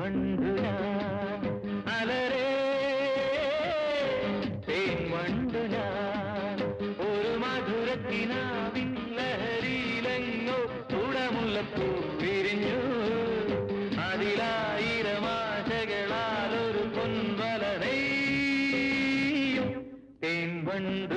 വണ്ടു ഞാൻ അലരേ തേൻ വണ്ടു ഞാൻ ഒരു മധുരത്തിനാവിൻ ലഹരിയിലെങ്ങോ കുടമുല്ലപ്പൂ വിരിഞ്ഞു അതിലായിരം ആശകളാൽ ഒരു പൊൻവല നെയ്യും തേൻ വണ്ടു